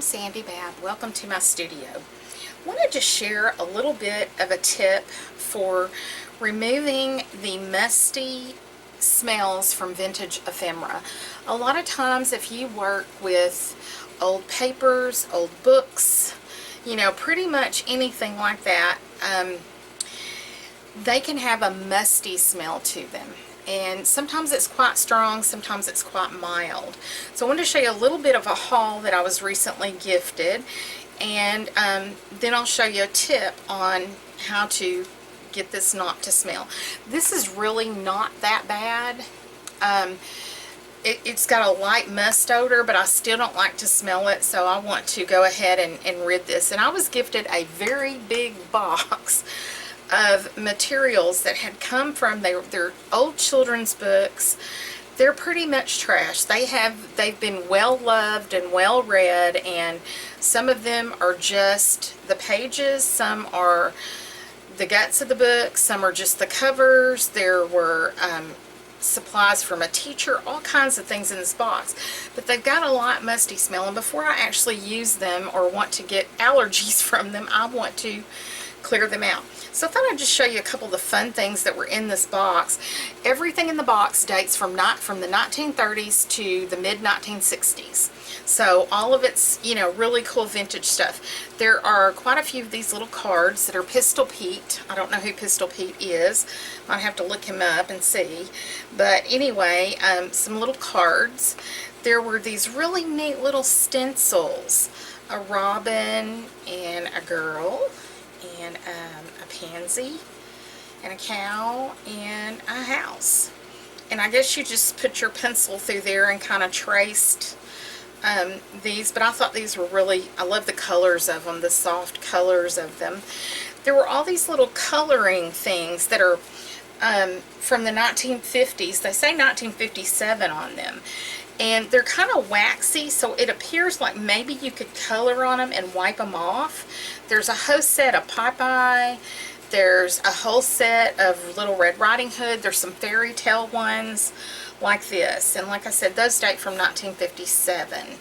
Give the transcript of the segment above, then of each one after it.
Sandy Babb. Welcome to my studio. Wanted to share a little bit of a tip for removing the musty smells from vintage ephemera. A lot of times if you work with old papers, old books, you know, pretty much anything like that, they can have a musty smell to them. And sometimes it's quite strong, sometimes it's quite mild. So I wanted to show you a little bit of a haul that I was recently gifted, and then I'll show you a tip on how to get this not to smell. This is really not that bad. It's got a light must odor, but I still don't like to smell it, so I want to go ahead and rid this. And I was gifted a very big box of materials that had come from their old children's books. They're pretty much trash. They've been well loved and well read, and some of them are just the pages, some are the guts of the book, some are just the covers. There were supplies from a teacher, all kinds of things in this box, but they've got a light musty smell, and before I actually use them or want to get allergies from them, I want to clear them out. So I thought I'd just show you a couple of the fun things that were in this box. Everything in the box dates from the 1930s to the mid-1960s. So all of it's, you know, really cool vintage stuff. There are quite a few of these little cards that are Pistol Pete. I don't know who Pistol Pete is. I'll have to look him up and see. But anyway, some little cards. There were these really neat little stencils. A robin and a girl, and a pansy, and a cow, and a house. And I guess you just put your pencil through there and kind of traced these, but I thought these were really, I love the colors of them, the soft colors of them. There were all these little coloring things that are from the 1950s. They say 1957 on them. And they're kind of waxy, so it appears like maybe you could color on them and wipe them off. There's a whole set of Popeye. There's a whole set of Little Red Riding Hood. There's some fairy tale ones like this. And like I said, those date from 1957.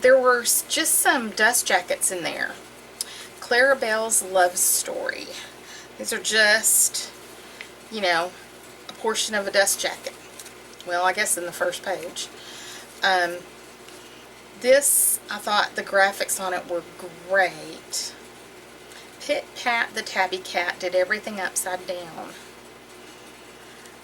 There were just some dust jackets in there. Clarabelle's Love Story. These are just, you know, a portion of a dust jacket. Well, I guess in the first page. This, I thought the graphics on it were great. Pit Pat the Tabby Cat did everything upside down.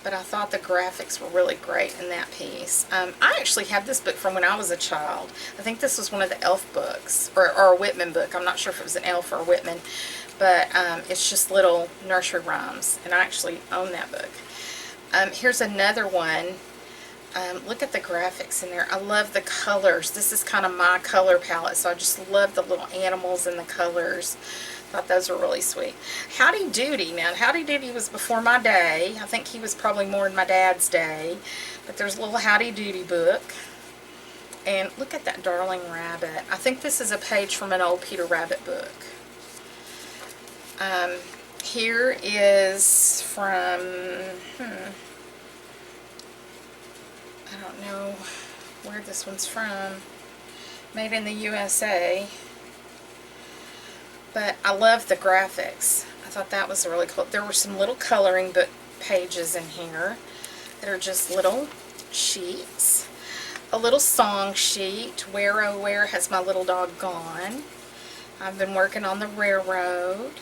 But I thought the graphics were really great in that piece. I actually have this book from when I was a child. I think this was one of the Elf books, or a Whitman book. I'm not sure if it was an Elf or a Whitman. But it's just little nursery rhymes, and I actually own that book. Here's another one. Look at the graphics in there. I love the colors. This is kind of my color palette, so I just love the little animals and the colors. Thought those were really sweet. Howdy Doody. Now, Howdy Doody was before my day. I think he was probably more in my dad's day. But there's a little Howdy Doody book. And look at that darling rabbit. I think this is a page from an old Peter Rabbit book. Here is from, I don't know where this one's from. Made in the USA. But I love the graphics. I thought that was really cool. There were some little coloring book pages in here that are just little sheets. A little song sheet. Where oh where has my little dog gone? I've been working on the railroad.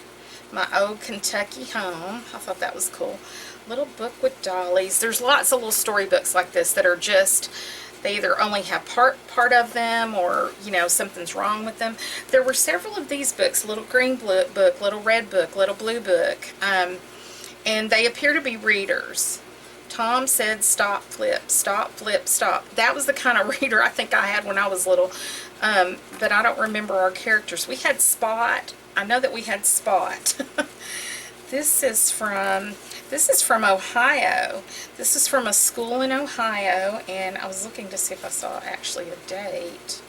My old Kentucky home. I thought that was cool. Little book with dollies. There's lots of little storybooks like this that are just, they either only have part of them, or, you know, something's wrong with them. There were several of these books, little green book, little red book, little blue book, and they appear to be readers. Tom said stop, flip, stop, flip, stop. That was the kind of reader I think I had when I was little, but I don't remember our characters. We had Spot. I know that we had Spot. This is from Ohio. This is from a school in Ohio, and I was looking to see if I saw actually a date.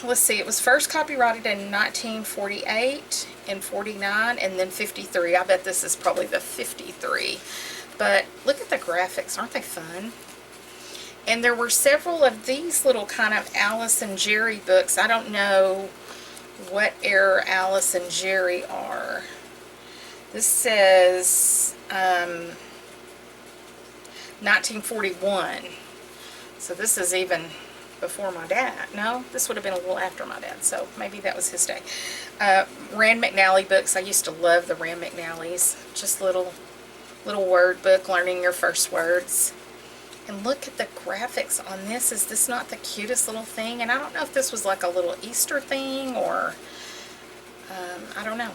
Let's see, it was first copyrighted in 1948 and 49 and then 53. I bet this is probably the 53. But look at the graphics, aren't they fun? And there were several of these little kind of Alice and Jerry books. I don't know what era Alice and Jerry are. This says 1941. So this is even before my dad. No, this would have been a little after my dad, so maybe that was his day. Rand McNally books. I used to love the Rand McNallys. Just little word book, learning your first words. And look at the graphics on this. Is this not the cutest little thing? And I don't know if this was like a little Easter thing or I don't know.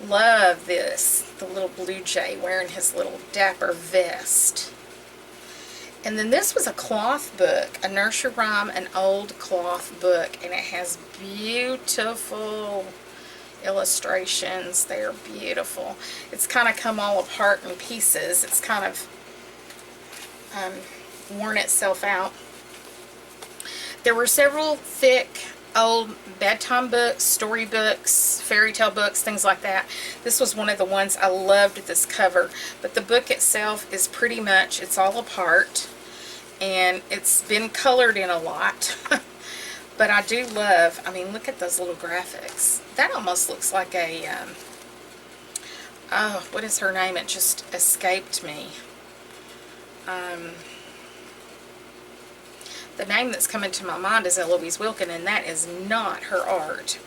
Love this. The little blue jay wearing his little dapper vest. And then this was a cloth book, a nursery rhyme, an old cloth book, and it has beautiful illustrations. They're beautiful. It's kind of come all apart in pieces. It's kind of worn itself out. There were several thick old bedtime books, story books, fairy tale books, things like that. This was one of the ones. I loved this cover, but the book itself is pretty much, it's all apart, and it's been colored in a lot. But I do love, I mean, look at those little graphics. That almost looks like a oh, what is her name? It just escaped me. The name that's coming to my mind is Eloise Wilkin, and that is not her art.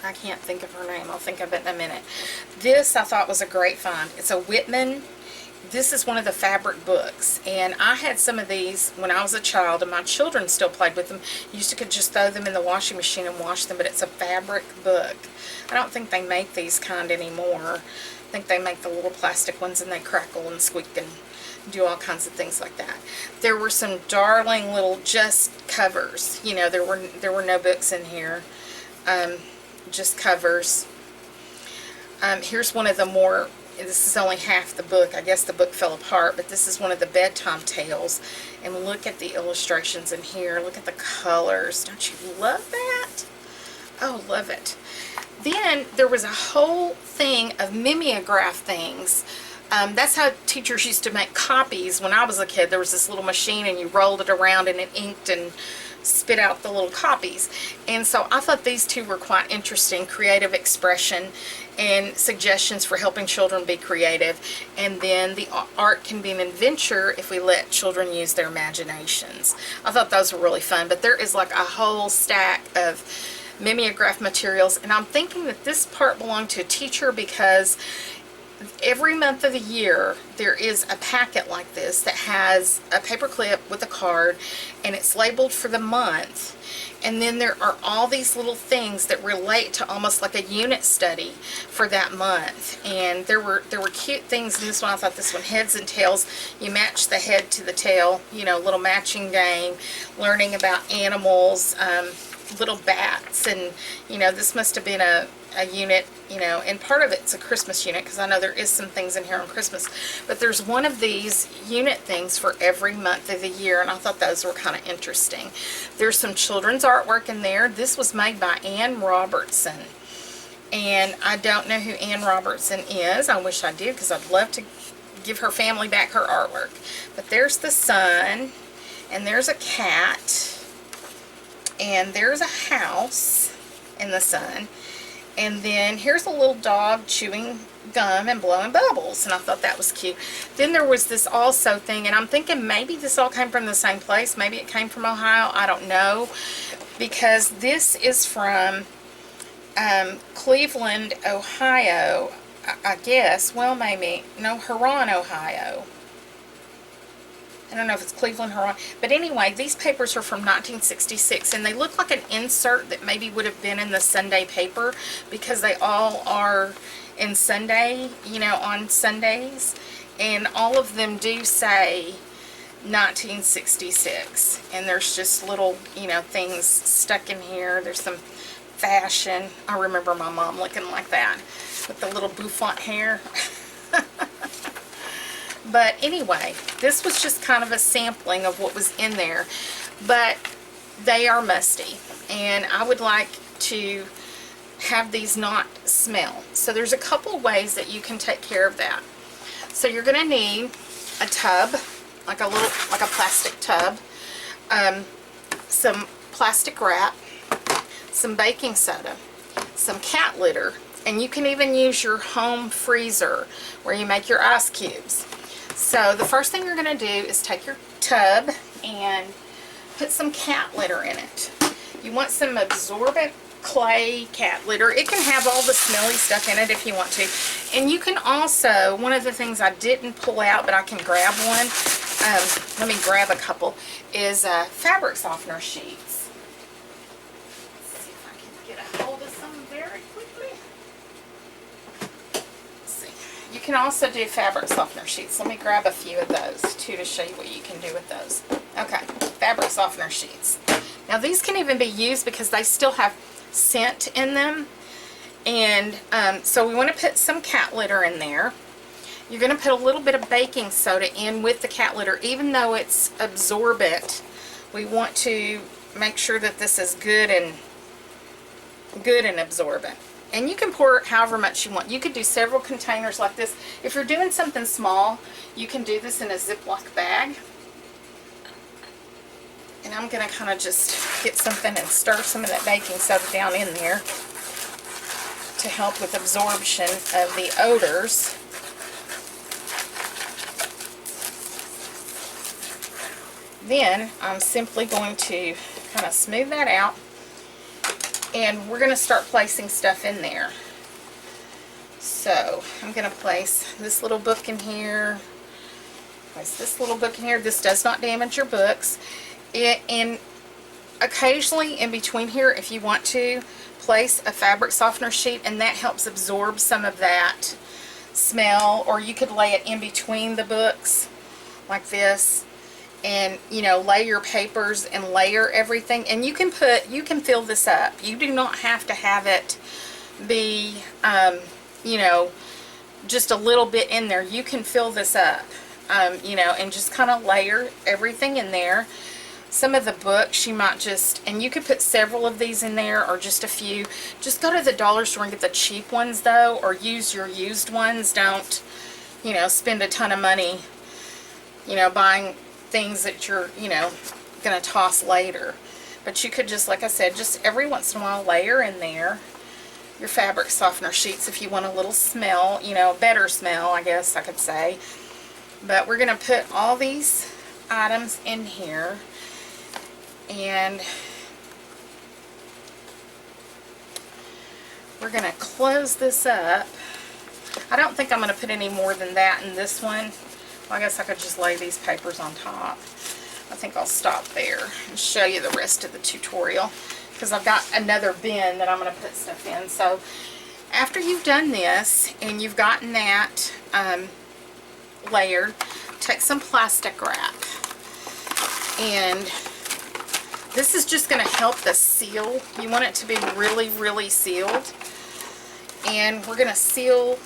I can't think of her name. I'll think of it in a minute. This I thought was a great find. It's a Whitman. This is one of the fabric books, and I had some of these when I was a child, and my children still played with them. You used to could just throw them in the washing machine and wash them, but it's a fabric book. I don't think they make these kind anymore. I think they make the little plastic ones, and they crackle and squeak and do all kinds of things like that. There were some darling little just covers. You know, there were no books in here, just covers. Here's one of the more, this is only half the book. I guess the book fell apart, but this is one of the bedtime tales. And look at the illustrations in here. Look at the colors. Don't you love that? Oh, love it. Then there was a whole thing of mimeograph things. That's how teachers used to make copies when I was a kid. There was this little machine, and you rolled it around, and it inked and spit out the little copies. And so I thought these two were quite interesting. Creative expression and suggestions for helping children be creative. And then the art can be an adventure if we let children use their imaginations. I thought those were really fun. But there is like a whole stack of mimeograph materials. And I'm thinking that this part belonged to a teacher, because every month of the year there is a packet like this that has a paper clip with a card, and it's labeled for the month. And then there are all these little things that relate to almost like a unit study for that month. And there were cute things in this one. I thought this one, heads and tails. You match the head to the tail, you know, little matching game, learning about animals, little bats. And you know, this must have been a unit, you know, and part of it's a Christmas unit, because I know there is some things in here on Christmas, but there's one of these unit things for every month of the year, and I thought those were kind of interesting. There's some children's artwork in there. This was made by Robertson, and I don't know who Robertson is. I wish I did, because I'd love to give her family back her artwork. But there's the sun, and there's a cat, and there's a house in the sun. And then here's a little dog chewing gum and blowing bubbles, and I thought that was cute. Then there was this also thing, and I'm thinking maybe this all came from the same place. Maybe it came from Ohio. I don't know, because this is from Cleveland, Ohio, I guess. Well, maybe. No, Huron, Ohio. I don't know if it's Cleveland, Huron. But anyway, these papers are from 1966, and they look like an insert that maybe would have been in the Sunday paper, because they all are in Sunday, you know, on Sundays. And all of them do say 1966. And there's just little, you know, things stuck in here. There's some fashion. I remember my mom looking like that with the little bouffant hair. But anyway, this was just kind of a sampling of what was in there. But they are musty, and I would like to have these not smell. So there's a couple ways that you can take care of that. So you're going to need a tub, like a plastic tub, some plastic wrap, some baking soda, some cat litter, and you can even use your home freezer where you make your ice cubes. So the first thing you're going to do is take your tub and put some cat litter in it. You want some absorbent clay cat litter. It can have all the smelly stuff in it if you want to. And you can also, one of the things I didn't pull out, but I can grab one, let me grab a couple, is fabric softener sheets. Let's see if I can get a hold of some very quickly. Let's see. You can also do fabric softener sheets. Let me grab a few of those too to show you what you can do with those. Okay, fabric softener sheets. Now these can even be used because they still have scent in them, and so we want to put some cat litter in there. You're going to put a little bit of baking soda in with the cat litter. Even though it's absorbent, we want to make sure that this is good and absorbent. And you can pour however much you want. You could do several containers like this. If you're doing something small, you can do this in a Ziploc bag. And I'm going to kind of just get something and stir some of that baking soda down in there to help with absorption of the odors. Then I'm simply going to kind of smooth that out, and we're going to start placing stuff in there. So I'm going to place this little book in here, place this little book in here. This does not damage your books. And occasionally in between here, if you want to, place a fabric softener sheet, and that helps absorb some of that smell. Or you could lay it in between the books like this, and you know, lay your papers and layer everything. And you can fill this up. You do not have to have it be you know, just a little bit in there. You can fill this up, you know, and just kind of layer everything in there. Some of the books you might just, and you could put several of these in there or just a few. Just go to the dollar store and get the cheap ones though, or use your used ones. Don't, you know, spend a ton of money, you know, buying things that you're, you know, going to toss later. But you could just, like I said, just every once in a while layer in there your fabric softener sheets if you want a little smell, you know, better smell, I guess I could say. But we're going to put all these items in here. And we're going to close this up. I don't think I'm going to put any more than that in this one. Well, I guess I could just lay these papers on top. I think I'll stop there and show you the rest of the tutorial, because I've got another bin that I'm going to put stuff in. So after you've done this and you've gotten that layered, take some plastic wrap, and this is just going to help the seal. You want it to be really, really sealed. And we're going to seal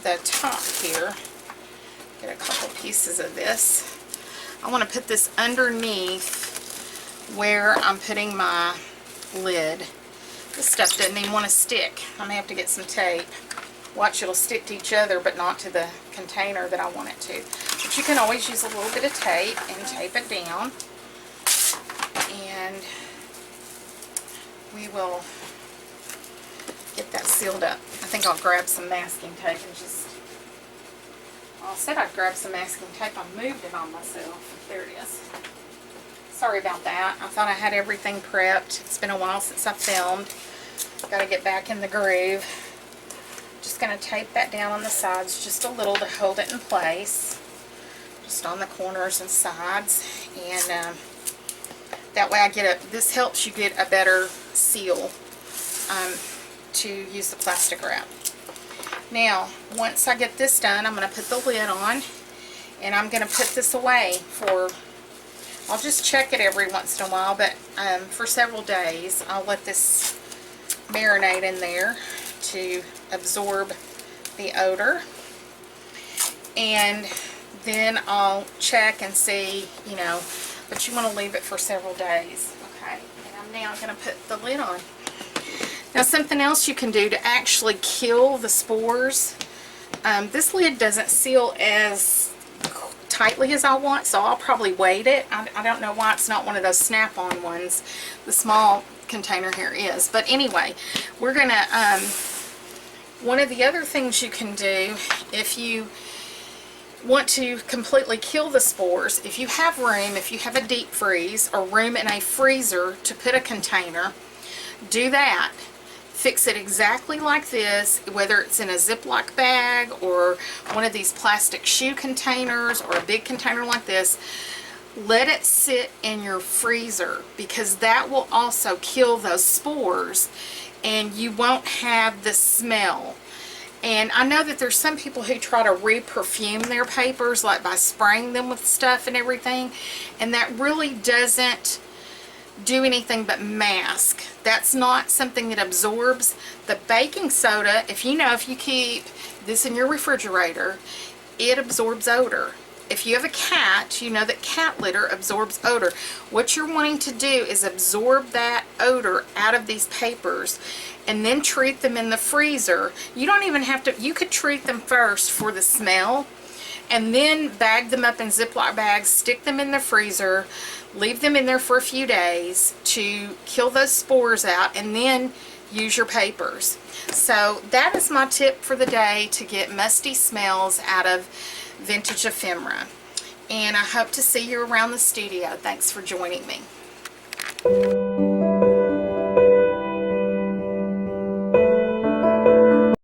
the top here. Get a couple pieces of this. I want to put this underneath where I'm putting my lid. This stuff doesn't even want to stick. I may have to get some tape. Watch, it'll stick to each other, but not to the container that I want it to. But you can always use a little bit of tape and tape it down. And we will get that sealed up. I think I'll grab some masking tape and just... Well, I said I'd grab some masking tape. I moved it on myself. There it is. Sorry about that. I thought I had everything prepped. It's been a while since I filmed. Got to get back in the groove. Just going to tape that down on the sides just a little to hold it in place. Just on the corners and sides. And that way I get a, this helps you get a better seal to use the plastic wrap. Now, once I get this done, I'm going to put the lid on, and I'm going to put this away for, I'll just check it every once in a while, but for several days. I'll let this marinate in there to absorb the odor, and then I'll check and see, you know, but you want to leave it for several days. Okay, and I'm now going to put the lid on. Now, something else you can do to actually kill the spores, this lid doesn't seal as tightly as I want, so I'll probably weight it. I don't know why it's not one of those snap-on ones. The small container here is. But anyway, we're going to, one of the other things you can do if you want to completely kill the spores, if you have room, if you have a deep freeze or room in a freezer to put a container, do that. Fix it exactly like this, whether it's in a Ziploc bag or one of these plastic shoe containers or a big container like this. Let it sit in your freezer, because that will also kill those spores and you won't have the smell. And I know that there's some people who try to re-perfume their papers, like by spraying them with stuff and everything, and that really doesn't do anything but mask. That's not something that absorbs. The baking soda, if you keep this in your refrigerator, it absorbs odor. If you have a cat, you know that cat litter absorbs odor. What you're wanting to do is absorb that odor out of these papers and then treat them in the freezer. You don't even have to, you could treat them first for the smell and then bag them up in Ziploc bags, stick them in the freezer, leave them in there for a few days to kill those spores out, and then use your papers. So that is my tip for the day to get musty smells out of vintage ephemera. And I hope to see you around the studio. Thanks for joining me.